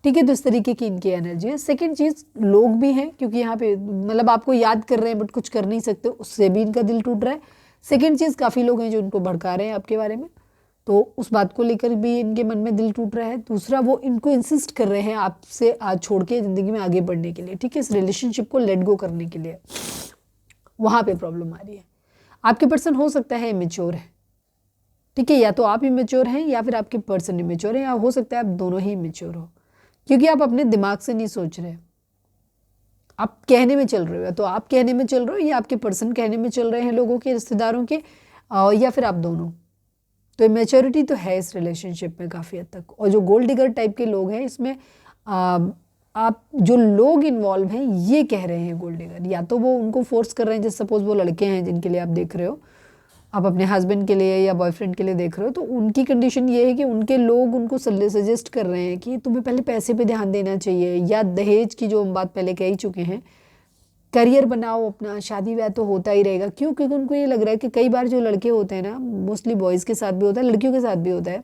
ठीक है। तो इस तरीके की इनकी एनर्जी है। सेकंड चीज़, लोग भी हैं, क्योंकि यहाँ पे मतलब आपको याद कर रहे हैं बट कुछ कर नहीं सकते, उससे भी इनका दिल टूट रहा है। सेकंड चीज़, काफ़ी लोग हैं जो इनको भड़का रहे हैं आपके बारे में, तो उस बात को लेकर भी इनके मन में दिल टूट रहा है। दूसरा, वो इनको इंसिस्ट कर रहे हैं आपसे आज छोड़ के ज़िंदगी में आगे बढ़ने के लिए, ठीक है, इस रिलेशनशिप को लेट गो करने के लिए, वहाँ पे प्रॉब्लम आ रही है। आपके पर्सन हो सकता है इमेच्योर है, ठीक है, या तो आप इमेच्योर हैं या फिर आपके पर्सन इमेच्योर है, या हो सकता है आप दोनों ही इमेच्योर हो, क्योंकि आप अपने दिमाग से नहीं सोच रहे, आप कहने में चल रहे हो, या तो आप कहने में चल रहे हो या आपके पर्सन कहने में चल रहे हैं लोगों के, रिश्तेदारों के, या फिर आप दोनों। तो मैच्योरिटी तो है इस रिलेशनशिप में काफ़ी हद तक। और जो गोल्ड डिगर टाइप के लोग हैं इसमें आप जो लोग इन्वॉल्व हैं ये कह रहे हैं गोल्ड डिगर, या तो वो उनको फोर्स कर रहे हैं, जैसे सपोज वो लड़के हैं जिनके लिए आप देख रहे हो, आप अपने हस्बैंड के लिए या बॉयफ्रेंड के लिए देख रहे हो, तो उनकी कंडीशन ये है कि उनके लोग उनको सजेस्ट कर रहे हैं कि तुम्हें पहले पैसे पे ध्यान देना चाहिए, या दहेज की जो हम बात पहले कह ही चुके हैं, करियर बनाओ अपना, शादी ब्याह तो होता ही रहेगा। क्यों? क्योंकि उनको ये लग रहा है कि कई बार जो लड़के होते हैं ना, मोस्टली बॉयज़ के साथ भी होता है, लड़कियों के साथ भी होता है,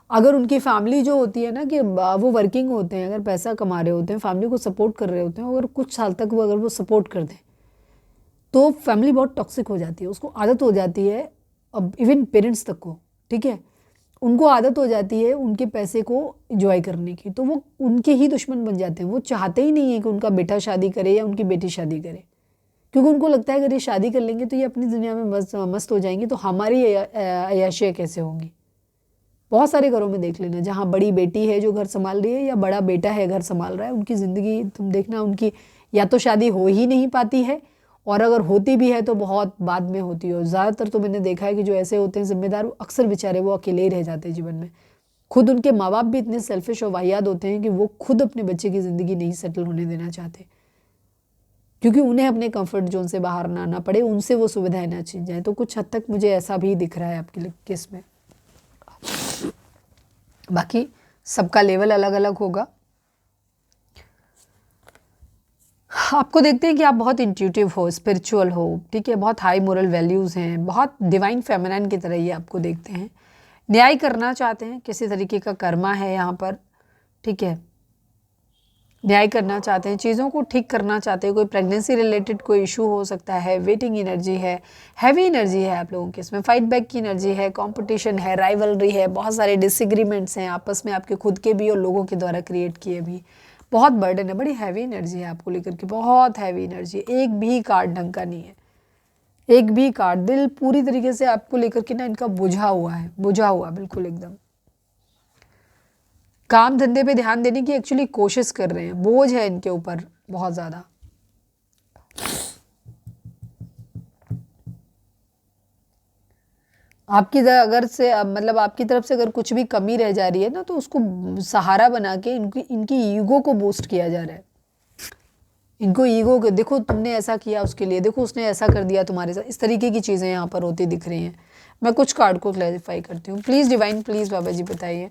अगर उनकी फैमिली जो होती है ना कि वो वर्किंग होते हैं, अगर पैसा कमा रहे होते हैं, फैमिली को सपोर्ट कर रहे होते हैं, अगर कुछ साल तक वो अगर वो सपोर्ट कर दें तो फैमिली बहुत टॉक्सिक हो जाती है, उसको आदत हो जाती है, अब इवन पेरेंट्स तक को, ठीक है, उनको आदत हो जाती है उनके पैसे को इंजॉय करने की, तो वो उनके ही दुश्मन बन जाते हैं। वो चाहते ही नहीं है कि उनका बेटा शादी करे या उनकी बेटी शादी करे, क्योंकि उनको लगता है अगर ये शादी कर लेंगे तो ये अपनी दुनिया में मस्त हो जाएंगे, तो हमारी अय्याशियाँ कैसे होंगी। बहुत सारे घरों में देख लेना जहाँ बड़ी बेटी है जो घर संभाल रही है या बड़ा बेटा है घर संभाल रहा है, उनकी ज़िंदगी तुम देखना, उनकी या तो शादी हो ही नहीं पाती है, और अगर होती भी है तो बहुत बाद में होती है। ज़्यादातर तो मैंने देखा है कि जो ऐसे होते हैं जिम्मेदार, अक्सर बेचारे वो अकेले ही रह जाते हैं जीवन में। खुद उनके माँ बाप भी इतने सेल्फिश और वाहियात होते हैं कि वो खुद अपने बच्चे की ज़िंदगी नहीं सेटल होने देना चाहते, क्योंकि उन्हें अपने कंफर्ट जोन से बाहर ना आना पड़े, उनसे वो सुविधाएं ना छीन जाए। तो कुछ हद तक मुझे ऐसा भी दिख रहा है आपके केस में। बाकी सबका लेवल अलग अलग होगा। आपको देखते हैं कि आप बहुत इंट्यूटिव हो, स्पिरिचुअल हो, ठीक है, बहुत हाई मोरल वैल्यूज़ हैं, बहुत डिवाइन फेमिनिन की तरह ये आपको देखते हैं। न्याय करना चाहते हैं, किसी तरीके का कर्मा है यहाँ पर, ठीक है, न्याय करना चाहते हैं, चीज़ों को ठीक करना चाहते हैं। कोई प्रेगनेंसी रिलेटेड कोई इशू हो सकता है, वेटिंग एनर्जी है, हैवी एनर्जी है आप लोगों के, इसमें फाइट बैक की एनर्जी है, कंपटीशन है, राइवलरी है, बहुत सारे डिसएग्रीमेंट्स हैं आपस में, आपके खुद के भी और लोगों के द्वारा क्रिएट किए भी। बहुत बर्डन है, बड़ी हैवी एनर्जी है आपको लेकर के, बहुत हैवी एनर्जी। एक भी कार्ड ढंग का नहीं है, एक भी कार्ड। दिल पूरी तरीके से आपको लेकर के ना इनका बुझा हुआ है, बुझा हुआ बिल्कुल एकदम। काम धंधे पे ध्यान देने की एक्चुअली कोशिश कर रहे हैं, बोझ है इनके ऊपर बहुत ज़्यादा। आपकी अगर से मतलब आपकी तरफ से अगर कुछ भी कमी रह जा रही है ना, तो उसको सहारा बना के इनकी ईगो को बूस्ट किया जा रहा है। इनको ईगो के, देखो तुमने ऐसा किया उसके लिए, देखो उसने ऐसा कर दिया तुम्हारे साथ, इस तरीके की चीज़ें यहाँ पर होती दिख रही हैं। मैं कुछ कार्ड को क्लैरिफाई करती हूँ, प्लीज़ डिवाइन, प्लीज़ बाबा जी बताइए।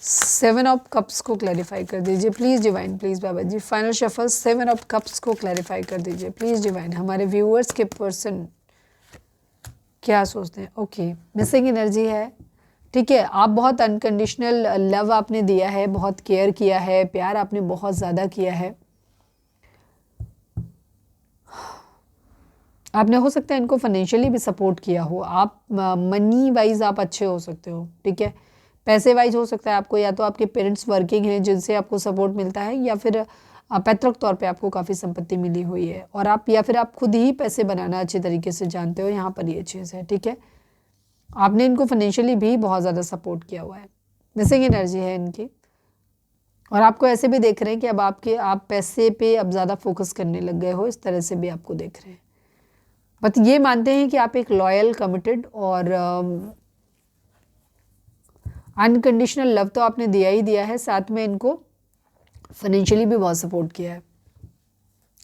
7 ऑफ कप्स को क्लैरिफाई कर दीजिए प्लीज़ डिवाइन, प्लीज़ बाबा जी। फाइनल शफल 7 ऑफ कप्स को क्लैरिफाई कर दीजिए प्लीज़ डिवाइन। हमारे व्यूअर्स के पर्सन क्या सोचते हैं? ओके, मिसिंग एनर्जी है, ठीक है, आप बहुत अनकंडीशनल लव आपने दिया है, बहुत केयर किया है, प्यार आपने बहुत ज़्यादा किया है। आपने हो सकता है इनको फाइनेंशियली भी सपोर्ट किया हो, आप मनी वाइज आप अच्छे हो सकते हो, ठीक है, पैसे वाइज हो सकता है आपको, या तो आपके पेरेंट्स वर्किंग हैं जिनसे आपको सपोर्ट मिलता है, या फिर पैतृक तौर पे आपको काफ़ी संपत्ति मिली हुई है, और आप या फिर आप खुद ही पैसे बनाना अच्छे तरीके से जानते हो, यहाँ पर ये चीज़ है, ठीक है। आपने इनको फाइनेंशियली भी बहुत ज़्यादा सपोर्ट किया हुआ है, मिसिंग एनर्जी है इनकी। और आपको ऐसे भी देख रहे हैं कि अब आप पैसे पे अब ज़्यादा फोकस करने लग गए हो, इस तरह से भी आपको देख रहे हैं। बट ये मानते हैं कि आप एक लॉयल, कमिटेड और अनकंडीशनल लव तो आपने दिया ही दिया है, साथ में इनको फाइनेंशियली भी बहुत सपोर्ट किया है,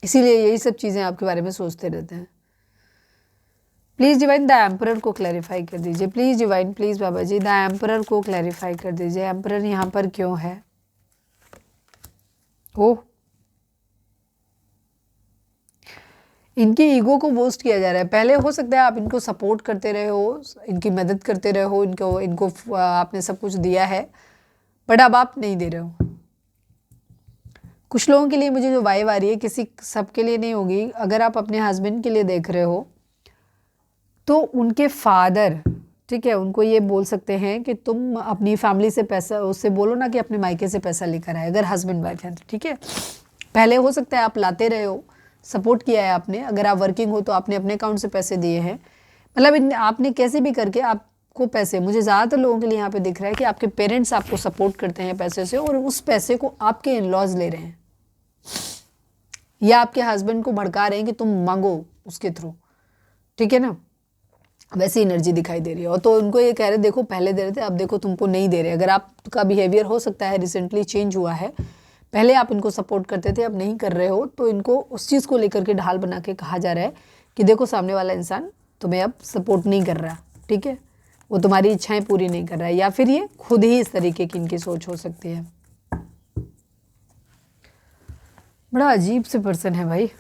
इसीलिए यही सब चीज़ें आपके बारे में सोचते रहते हैं। प्लीज़ डिवाइन द एम्परर को क्लैरिफाई कर दीजिए, प्लीज़ डिवाइन, प्लीज़ बाबा जी, द एम्परर को क्लैरिफाई कर दीजिए। एम्परर यहाँ पर क्यों है? ओह, इनकी ईगो को बूस्ट किया जा रहा है। पहले हो सकता है आप इनको सपोर्ट करते रहे हो, इनकी मदद करते रहे हो, इनको आपने सब कुछ दिया है, बट अब आप नहीं दे रहे हो। कुछ लोगों के लिए मुझे जो वाइब आ रही है, किसी सबके लिए नहीं होगी, अगर आप अपने हस्बैंड के लिए देख रहे हो तो उनके फादर, ठीक है, उनको ये बोल सकते हैं कि तुम अपनी फैमिली से पैसा, उससे बोलो ना कि अपने मायके से पैसा लेकर आए, अगर हस्बैंड वाइफ है तो, ठीक है। पहले हो सकता है आप लाते रहे हो, सपोर्ट किया है आपने, अगर आप वर्किंग हो तो आपने अपने अकाउंट से पैसे दिए हैं, मतलब आपने कैसे भी करके आपको पैसे, मुझे ज़्यादातर लोगों के लिए यहाँ पे दिख रहा है कि आपके पेरेंट्स आपको सपोर्ट करते हैं पैसे से, और उस पैसे को आपके इन-लॉज ले रहे हैं या आपके हस्बैंड को भड़का रहे हैं कि तुम मांगो उसके थ्रू, ठीक है ना, वैसी एनर्जी दिखाई दे रही है। और तो उनको ये कह रहे देखो पहले दे रहे थे, अब देखो तुमको नहीं दे रहे। अगर आपका बिहेवियर हो सकता है रिसेंटली चेंज हुआ है, पहले आप इनको सपोर्ट करते थे अब नहीं कर रहे हो, तो इनको उस चीज़ को लेकर के ढाल बना के कहा जा रहा है कि देखो सामने वाला इंसान तुम्हें अब सपोर्ट नहीं कर रहा, ठीक है, वो तुम्हारी इच्छाएं पूरी नहीं कर रहा है, या फिर ये खुद ही इस तरीके की इनकी सोच हो सकती है। बड़ा अजीब से पर्सन है भाई।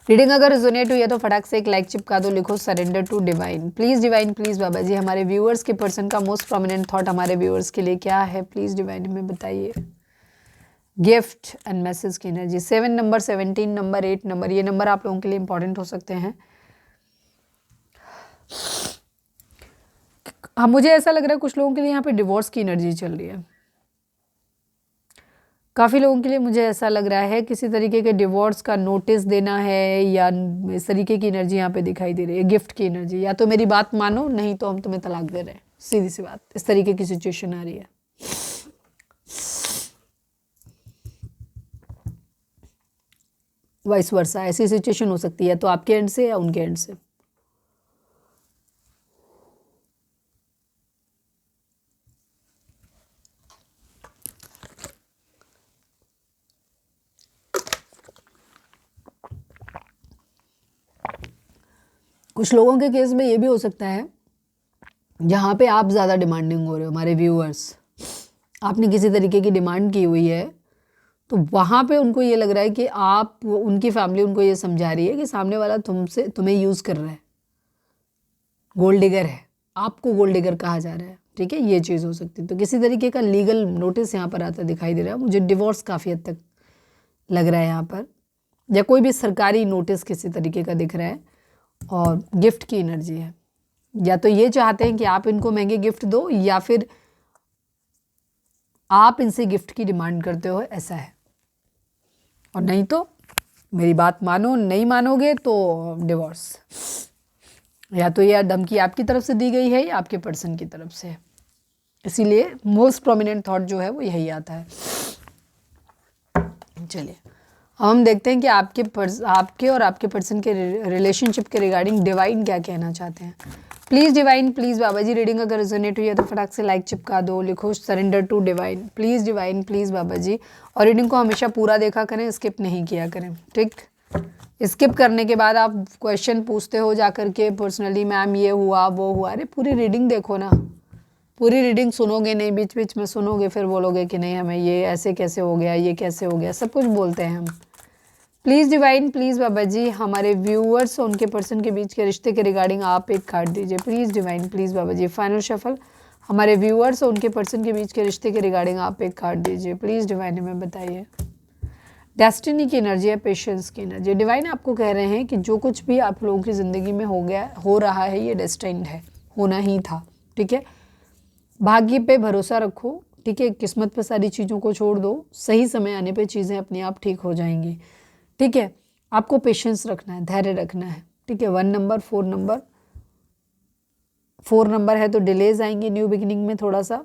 रीडिंग अगर रेजोनेट हुई है तो फटाक से एक लाइक चिपका दो, लिखो surrender to divine. Please divine, please बाबा जी, हमारे व्यूअर्स के पर्सन का मोस्ट प्रोमिनेंट थॉट हमारे व्यूअर्स के लिए क्या है, प्लीज़ डिवाइन हमें बताइए। गिफ्ट एंड मैसेज की एनर्जी, 7 नंबर, 17 नंबर, 8 नंबर, ये नंबर आप लोगों के लिए इंपॉर्टेंट हो सकते हैं। हाँ, मुझे ऐसा लग रहा है कुछ लोगों के लिए यहाँ पे डिवोर्स की एनर्जी चल रही है। काफ़ी लोगों के लिए मुझे ऐसा लग रहा है किसी तरीके के डिवोर्स का नोटिस देना है, या इस तरीके की एनर्जी यहाँ पे दिखाई दे रही है। गिफ्ट की एनर्जी, या तो मेरी बात मानो नहीं तो हम तुम्हें तलाक दे रहे हैं, सीधी सी बात, इस तरीके की सिचुएशन आ रही है। वाइस वर्सा ऐसी सिचुएशन हो सकती है, तो आपके एंड से या उनके एंड से। कुछ लोगों के केस में ये भी हो सकता है जहाँ पे आप ज़्यादा डिमांडिंग हो रहे हो, हमारे व्यूअर्स, आपने किसी तरीके की डिमांड की हुई है, तो वहाँ पे उनको ये लग रहा है कि आप, उनकी फैमिली उनको ये समझा रही है कि सामने वाला तुम्हें यूज़ कर रहा है, गोल्ड डिगर है, आपको गोल्ड डिगर कहा जा रहा है, ठीक है, ये चीज़ हो सकती है। तो किसी तरीके का लीगल नोटिस यहाँ पर आता दिखाई दे रहा है मुझे, डिवोर्स काफ़ी हद तक लग रहा है यहाँ पर, या कोई भी सरकारी नोटिस किसी तरीके का दिख रहा है। और गिफ्ट की एनर्जी है, या तो ये चाहते हैं कि आप इनको महंगे गिफ्ट दो, या फिर आप इनसे गिफ्ट की डिमांड करते हो, ऐसा है। और नहीं तो मेरी बात मानो, नहीं मानोगे तो डिवोर्स, या तो यह धमकी आपकी तरफ से दी गई है या आपके पर्सन की तरफ से। इसीलिए मोस्ट प्रोमिनेंट थॉट जो है वो यही आता है। चलिए हम देखते हैं कि आपके और आपके पर्सन के रिलेशनशिप के रिगार्डिंग डिवाइन क्या कहना चाहते हैं। Please divine, please Baba ji, reading अगर रेजोनेट हुई है तो फटाक से लाइक चिपका दो, लिखो surrender to divine. Please divine, please बाबा जी, और रीडिंग को हमेशा पूरा देखा करें, स्किप नहीं किया करें, ठीक। स्किप करने के बाद आप क्वेश्चन पूछते हो जा करके पर्सनली, मैम ये हुआ वो हुआ, अरे पूरी रीडिंग देखो ना, पूरी रीडिंग सुनोगे नहीं, बीच बीच में सुनोगे फिर बोलोगे कि नहीं हमें ये ऐसे कैसे हो गया, ये कैसे हो गया, सब कुछ बोलते हैं हम। प्लीज़ डिवाइन, प्लीज़ बाबा जी, हमारे व्यूअर्स और उनके पर्सन के बीच के रिश्ते के रिगार्डिंग आप एक कार्ड दीजिए। प्लीज़ डिवाइन, प्लीज़ बाबा जी, फाइनल शफल, हमारे व्यूअर्स और उनके पर्सन के बीच के रिश्ते के रिगार्डिंग आप एक कार्ड दीजिए। प्लीज़ डिवाइन हमें बताइए। डेस्टिनी की एनर्जी है, पेशेंस की एनर्जी। डिवाइन आपको कह रहे हैं कि जो कुछ भी आप लोगों की ज़िंदगी में हो रहा है, ये डेस्टिन्ड है, होना ही था, ठीक है। भाग्य पे भरोसा रखो, ठीक है, किस्मत पे सारी चीज़ों को छोड़ दो, सही समय आने पे चीज़ें अपने आप ठीक हो जाएंगी, ठीक है। आपको पेशेंस रखना है, धैर्य रखना है, ठीक है। 1 नंबर, 4 नंबर, 4 नंबर है तो डिलेज आएंगे न्यू बिगिनिंग में थोड़ा सा,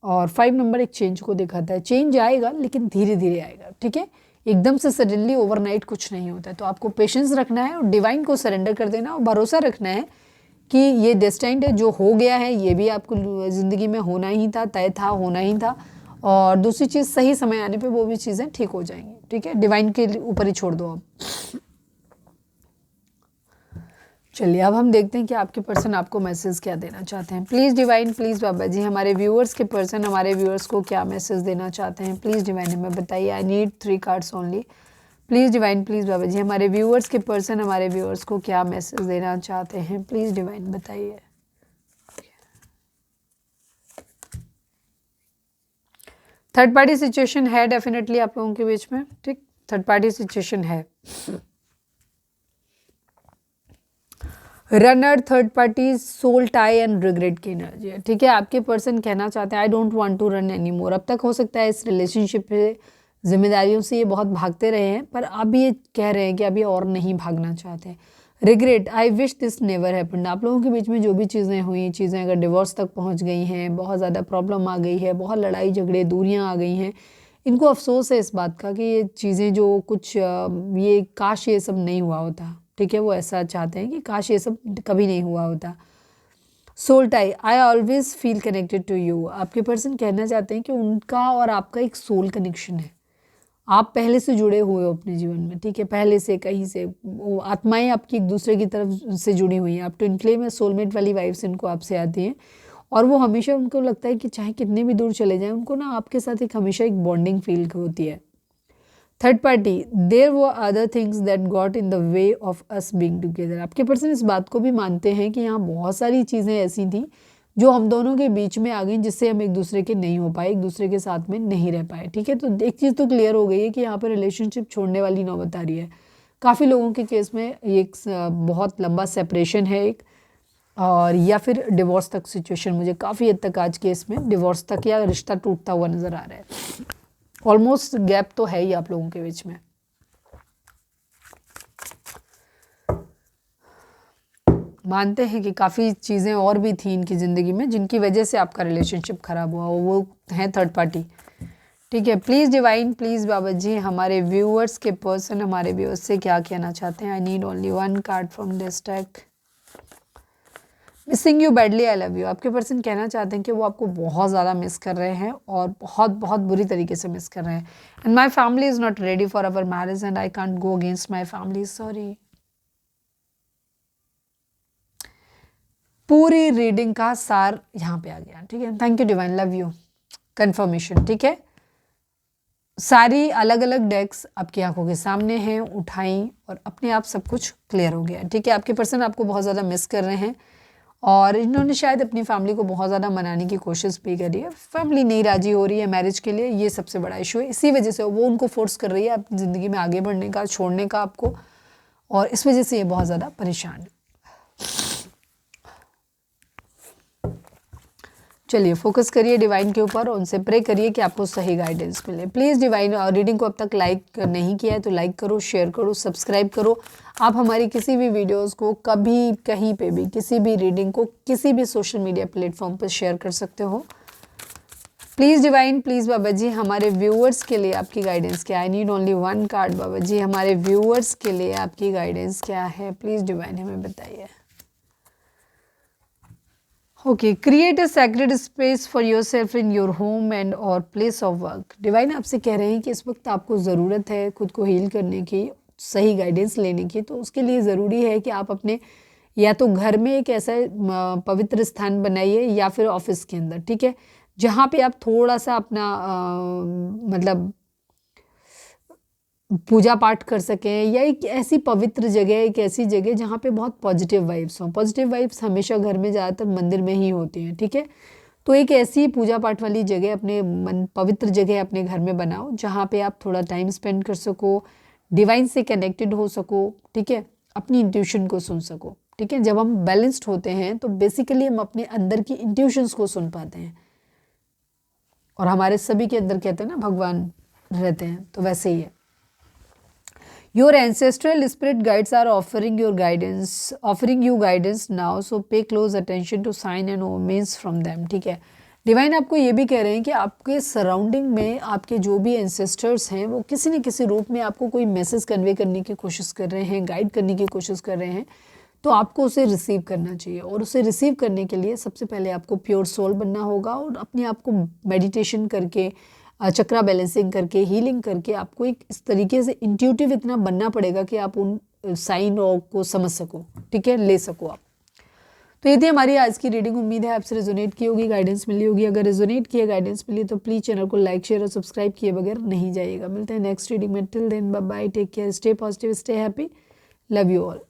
और 5 नंबर एक चेंज को दिखाता है। चेंज आएगा लेकिन धीरे धीरे आएगा, ठीक है, एकदम से सडनली ओवरनाइट कुछ नहीं होता है। तो आपको पेशेंस रखना है और डिवाइन को सरेंडर कर देना और भरोसा रखना है कि ये डेस्टाइन्ड है, जो हो गया है ये भी आपको ज़िंदगी में होना ही था, तय था, होना ही था। और दूसरी चीज़, सही समय आने पे वो भी चीज़ें ठीक हो जाएंगी, ठीक है। डिवाइन के ऊपर ही छोड़ दो अब। चलिए अब हम देखते हैं कि आपके पर्सन आपको मैसेज क्या देना चाहते हैं। प्लीज़ डिवाइन, प्लीज़ बाबा जी, हमारे व्यूअर्स के पर्सन हमारे व्यूअर्स को क्या मैसेज देना चाहते हैं। प्लीज़ डिवाइन हमें बताइए। I need 3 cards only. Please divine, please बाबा जी, हमारे व्यूअर्स के पर्सन हमारे व्यूअर्स को क्या मैसेज देना चाहते हैं। प्लीज़ डिवाइन बताइए। थर्ड पार्टी सिचुएशन है डेफिनेटली आप लोगों के बीच में, ठीक, थर्ड पार्टी सिचुएशन है। Runner, third party, soul tie and regret की एनर्जी है, ठीक है। आपके पर्सन कहना चाहते हैं I don't want to run any more. अब तक हो सकता है इस रिलेशनशिप पे जिम्मेदारियों से ये बहुत भागते रहे हैं, पर अब ये कह रहे हैं कि अभी और नहीं भागना चाहते। Regret, I wish this never happened. आप लोगों के बीच में जो भी चीज़ें हुई, चीज़ें अगर डिवोर्स तक पहुंच गई हैं, बहुत ज़्यादा प्रॉब्लम आ गई है, बहुत लड़ाई झगड़े दूरियां आ गई हैं, इनको अफसोस है इस बात का कि ये चीज़ें जो कुछ ये काश ये सब नहीं हुआ होता। ठीक है, वो ऐसा चाहते हैं कि काश ये सब कभी नहीं हुआ होता। Soul tie, I always feel connected to you. आपके पर्सन कहना चाहते हैं कि उनका और आपका एक सोल कनेक्शन है, आप पहले से जुड़े हुए हो अपने जीवन में। ठीक है, पहले से कहीं से वो आत्माएं आपकी एक दूसरे की तरफ से जुड़ी हुई हैं। आप ट्विन फ्लेम में सोलमेट वाली वाइब्स इनको आपसे आती हैं, और वो हमेशा उनको लगता है कि चाहे कितने भी दूर चले जाएं, उनको ना आपके साथ एक हमेशा एक बॉन्डिंग फील होती है। थर्ड पार्टी, देयर वो other things that got in the way of us being together. आपके पर्सन इस बात को भी मानते हैं कि यहाँ बहुत सारी चीज़ें ऐसी थी जो हम दोनों के बीच में आ गई, जिससे हम एक दूसरे के नहीं हो पाए, एक दूसरे के साथ में नहीं रह पाए। ठीक है, तो एक चीज़ तो क्लियर हो गई है कि यहाँ पर रिलेशनशिप छोड़ने वाली नौबत आ रही है। काफ़ी लोगों के केस में एक बहुत लंबा सेपरेशन है एक, और या फिर डिवोर्स तक सिचुएशन, मुझे काफ़ी हद तक आज केस में डिवोर्स तक या रिश्ता टूटता हुआ नज़र आ रहा है। ऑलमोस्ट गैप तो है ही आप लोगों के बीच में। मानते हैं कि काफ़ी चीज़ें और भी थी इनकी ज़िंदगी में जिनकी वजह से आपका रिलेशनशिप ख़राब हुआ, वो है थर्ड पार्टी। ठीक है, प्लीज़ डिवाइन, प्लीज़ बाबा जी, हमारे व्यूअर्स के पर्सन हमारे व्यूअर्स से क्या कहना चाहते हैं। आई need only one card from this deck. Missing you badly, I love you. आपके पर्सन कहना चाहते हैं कि वो आपको बहुत ज़्यादा मिस कर रहे हैं, और बहुत बहुत बुरी तरीके से मिस कर रहे हैं। And my family is not ready for our marriage and I can't go against my family, sorry. पूरी रीडिंग का सार यहाँ पे आ गया। ठीक है, thank you divine, love you. Confirmation, ठीक है, सारी अलग अलग डेक्स आपकी आंखों के सामने हैं, उठाई और अपने आप सब कुछ क्लियर हो गया। ठीक है, आपके पर्सन आपको बहुत ज़्यादा मिस कर रहे हैं, और इन्होंने शायद अपनी फैमिली को बहुत ज़्यादा मनाने की कोशिश भी करी है। फैमिली नहीं राजी हो रही है मैरिज के लिए, ये सबसे बड़ा इशू है। इसी वजह से वो उनको फोर्स कर रही है अपनी ज़िंदगी में आगे बढ़ने का, छोड़ने का आपको, और इस वजह से ये बहुत ज़्यादा परेशान है। चलिए फोकस करिए डिवाइन के ऊपर, उनसे प्रे करिए कि आपको सही गाइडेंस मिले। प्लीज़ डिवाइन, रीडिंग को अब तक लाइक नहीं किया है तो लाइक करो, शेयर करो, सब्सक्राइब करो। आप हमारी किसी भी वीडियोस को कभी कहीं पे भी, किसी भी रीडिंग को किसी भी सोशल मीडिया प्लेटफॉर्म पर शेयर कर सकते हो। प्लीज़ डिवाइन, प्लीज़ बाबा जी, हमारे व्यूअर्स के लिए आपकी गाइडेंस क्या है। I need only one card Baba ji, हमारे व्यूअर्स के लिए आपकी गाइडेंस क्या है, प्लीज़ डिवाइन हमें बताइए। Okay, create a sacred space for your self in your home and और प्लेस ऑफ वर्क। डिवाइन आपसे कह रहे हैं कि इस वक्त आपको ज़रूरत है खुद को हील करने की, सही गाइडेंस लेने की। तो उसके लिए ज़रूरी है कि आप अपने या तो घर में एक ऐसा पवित्र स्थान बनाइए, या फिर ऑफिस के अंदर, ठीक है, जहाँ पे आप थोड़ा सा अपना मतलब पूजा पाठ कर सकें, या एक ऐसी पवित्र जगह, एक ऐसी जगह जहाँ पे बहुत पॉजिटिव वाइब्स हों। पॉजिटिव वाइब्स हमेशा घर में ज़्यादातर मंदिर में ही होती हैं। ठीक है, तो एक ऐसी पूजा पाठ वाली जगह, अपने पवित्र जगह अपने घर में बनाओ जहाँ पे आप थोड़ा टाइम स्पेंड कर सको, डिवाइन से कनेक्टेड हो सको। ठीक है, अपनी इंट्यूशन को सुन सको। ठीक है, जब हम बैलेंस्ड होते हैं तो बेसिकली हम अपने अंदर की इंट्यूशंस को सुन पाते हैं, और हमारे सभी के अंदर कहते हैं ना भगवान रहते हैं, तो वैसे ही है। Your ancestral spirit guides are offering you guidance now, so pay close attention to sign and omens from them. ठीक है, डिवाइन आपको ये भी कह रहे हैं कि आपके सराउंडिंग में आपके जो भी एंसेस्टर्स हैं वो किसी न किसी रूप में आपको कोई मैसेज कन्वे करने की कोशिश कर रहे हैं, गाइड करने की कोशिश कर रहे हैं। तो आपको उसे रिसीव करना चाहिए, और उसे रिसीव करने के लिए सबसे पहले आपको प्योर सोल बनना होगा, और अपने आप को मेडिटेशन करके, चक्रा बैलेंसिंग करके, हीलिंग करके आपको एक इस तरीके से इंट्यूटिव इतना बनना पड़ेगा कि आप उन साइन को समझ सको। ठीक है, ले सको आप। तो ये थी हमारी आज की रीडिंग। उम्मीद है आपसे रेजोनेट की होगी, गाइडेंस मिली होगी। अगर रेजोनेट किए, गाइडेंस मिली, तो प्लीज़ चैनल को लाइक, शेयर और सब्सक्राइब किए बगैर नहीं जाइएगा। मिलते हैं नेक्स्ट रीडिंग में। Till then bye bye, take care, stay positive, stay happy, love you all.